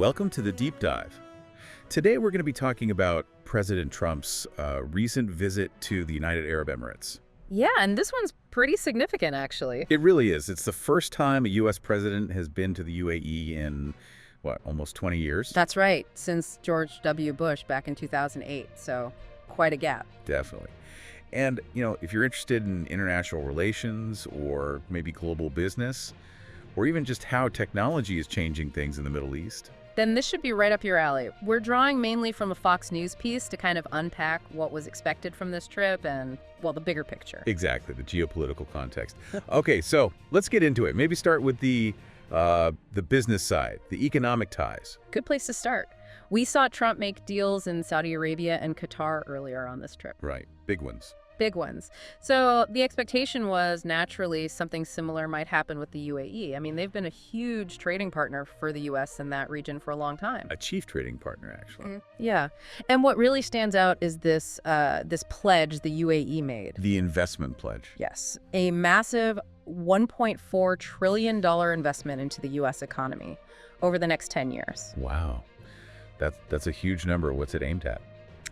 welcome to the Deep Dive. Today we're going to be talking about President Trump's recent visit to the United Arab Emirates. Yeah, and this one's pretty significant, actually. It really is. It's the first time a U.S. president has been to the UAE in, almost 20 years? That's right, since George W. Bush back in 2008, so quite a gap. Definitely. And, if you're interested in international relations or maybe global business, or even just how technology is changing things in the Middle East, then this should be right up your alley. We're drawing mainly from a Fox News piece to kind of unpack what was expected from this trip and, well, the bigger picture. Exactly, the geopolitical context. Okay, so let's get into it. Maybe start with the business side, the economic ties. Good place to start. We saw Trump make deals in Saudi Arabia and Qatar earlier on this trip. Right, big ones. Big ones. So the expectation was naturally something similar might happen with the UAE. I mean, they've been a huge trading partner for the U.S. in that region for a long time. A chief trading partner, actually. Yeah. And what really stands out is this pledge the UAE made. The investment pledge. Yes. A massive $1.4 trillion investment into the U.S. economy over the next 10 years. Wow. That's a huge number. What's it aimed at?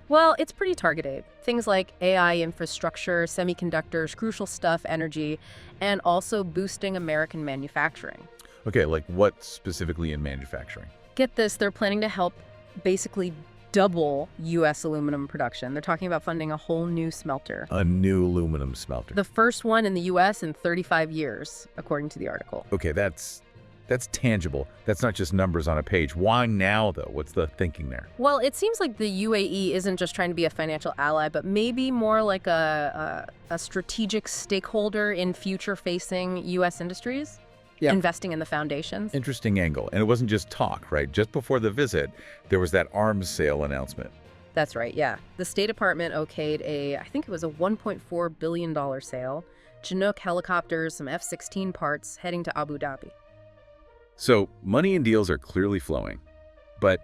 Well, it's pretty targeted. Things like AI infrastructure, semiconductors, crucial stuff, energy, and also boosting American manufacturing. Okay, like what specifically in manufacturing? Get this, they're planning to help basically double U.S. aluminum production. They're talking about funding a whole new smelter. A new aluminum smelter. The first one in the U.S. in 35 years, according to the article. Okay, that's tangible. That's not just numbers on a page. Why now, though? What's the thinking there? Well, it seems like the UAE isn't just trying to be a financial ally, but maybe more like a strategic stakeholder in future-facing U.S. industries, investing in the foundations. Interesting angle. And it wasn't just talk, right? Just before the visit, there was that arms sale announcement. That's right, yeah. The State Department okayed I think it was a $1.4 billion sale, Chinook helicopters, some F-16 parts heading to Abu Dhabi. So money and deals are clearly flowing, but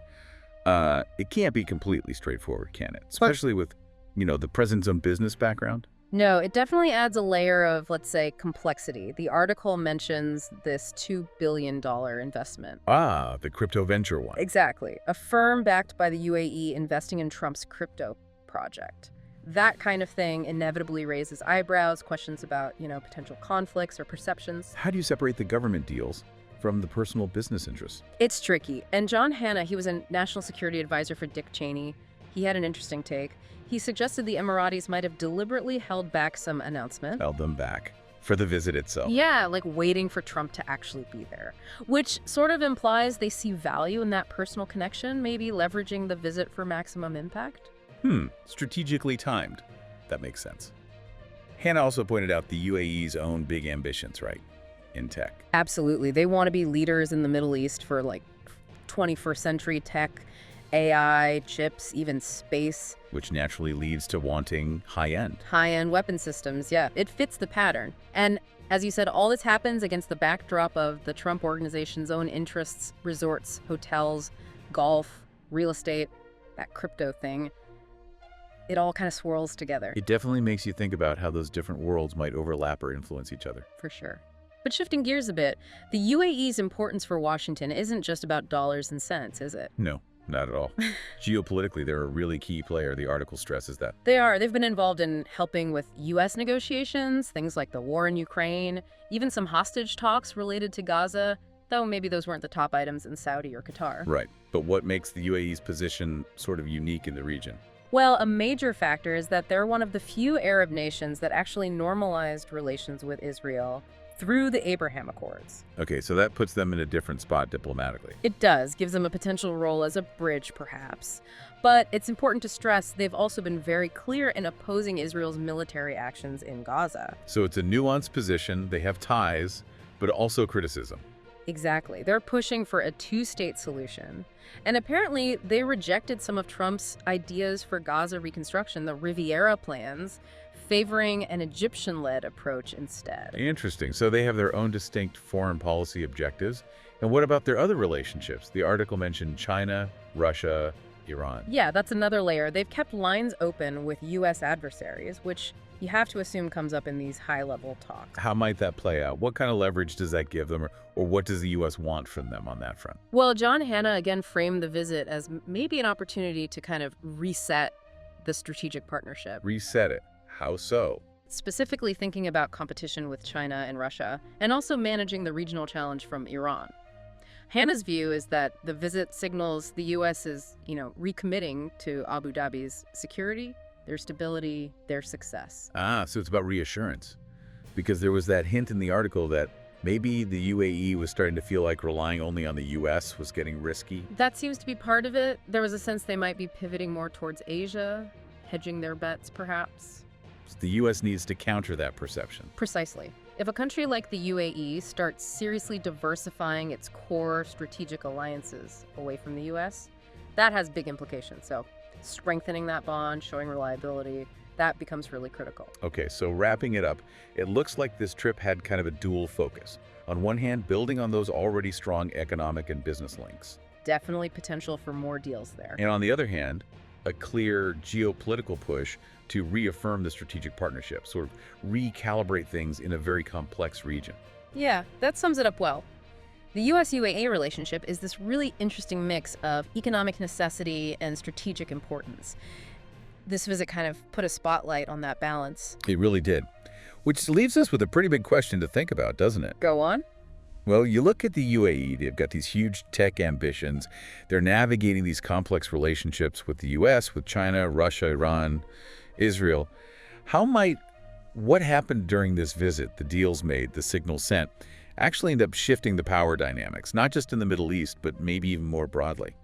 it can't be completely straightforward, can it? Especially with, the president's own business background? No, it definitely adds a layer of, let's say, complexity. The article mentions this $2 billion investment. Ah, the crypto venture one. Exactly. A firm backed by the UAE investing in Trump's crypto project. That kind of thing inevitably raises eyebrows, questions about, potential conflicts or perceptions. How do you separate the government deals from the personal business interests? It's tricky. And John Hanna, he was a national security advisor for Dick Cheney. He had an interesting take. He suggested the Emiratis might have deliberately held back some announcement. Held them back for the visit itself. Yeah, like waiting for Trump to actually be there, which sort of implies they see value in that personal connection, maybe leveraging the visit for maximum impact. Strategically timed. That makes sense. Hanna also pointed out the UAE's own big ambitions, right? In tech. Absolutely. They want to be leaders in the Middle East for 21st century tech, AI, chips, even space. Which naturally leads to wanting high-end. High-end weapon systems, yeah. It fits the pattern. And as you said, all this happens against the backdrop of the Trump organization's own interests, resorts, hotels, golf, real estate, that crypto thing. It all kind of swirls together. It definitely makes you think about how those different worlds might overlap or influence each other. For sure. But shifting gears a bit, the UAE's importance for Washington isn't just about dollars and cents, is it? No, not at all. Geopolitically, they're a really key player. The article stresses that. They are. They've been involved in helping with U.S. negotiations, things like the war in Ukraine, even some hostage talks related to Gaza, though maybe those weren't the top items in Saudi or Qatar. Right. But what makes the UAE's position sort of unique in the region? Well, a major factor is that they're one of the few Arab nations that actually normalized relations with Israel through the Abraham Accords. Okay, so that puts them in a different spot diplomatically. It does, gives them a potential role as a bridge, perhaps. But it's important to stress they've also been very clear in opposing Israel's military actions in Gaza. So it's a nuanced position, they have ties, but also criticism. Exactly. They're pushing for a two-state solution. And apparently, they rejected some of Trump's ideas for Gaza reconstruction, the Riviera plans, favoring an Egyptian-led approach instead. Interesting. So they have their own distinct foreign policy objectives. And what about their other relationships? The article mentioned China, Russia, Iran. Yeah, that's another layer. They've kept lines open with U.S. adversaries, which you have to assume comes up in these high-level talks. How might that play out? What kind of leverage does that give them, or what does the U.S. want from them on that front? Well, John Hanna again framed the visit as maybe an opportunity to kind of reset the strategic partnership. Reset it. How so? Specifically thinking about competition with China and Russia, and also managing the regional challenge from Iran. Hanna's view is that the visit signals the U.S. is, recommitting to Abu Dhabi's security, their stability, their success. So it's about reassurance. Because there was that hint in the article that maybe the UAE was starting to feel like relying only on the U.S. was getting risky. That seems to be part of it. There was a sense they might be pivoting more towards Asia, hedging their bets, perhaps. The U.S. needs to counter that perception. Precisely. If a country like the UAE starts seriously diversifying its core strategic alliances away from the U.S., that has big implications. So strengthening that bond, showing reliability, that becomes really critical. Okay, so wrapping it up, it looks like this trip had kind of a dual focus. On one hand, building on those already strong economic and business links. Definitely potential for more deals there. And on the other hand, a clear geopolitical push to reaffirm the strategic partnership, sort of recalibrate things in a very complex region. Yeah, that sums it up well. The US-UAE relationship is this really interesting mix of economic necessity and strategic importance. This visit kind of put a spotlight on that balance. It really did. Which leaves us with a pretty big question to think about, doesn't it? Go on. Well, you look at the UAE, they've got these huge tech ambitions. They're navigating these complex relationships with the US, with China, Russia, Iran, Israel. What happened during this visit, the deals made, the signals sent, actually end up shifting the power dynamics, not just in the Middle East, but maybe even more broadly?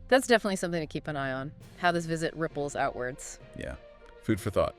That's definitely something to keep an eye on, how this visit ripples outwards. Yeah, food for thought.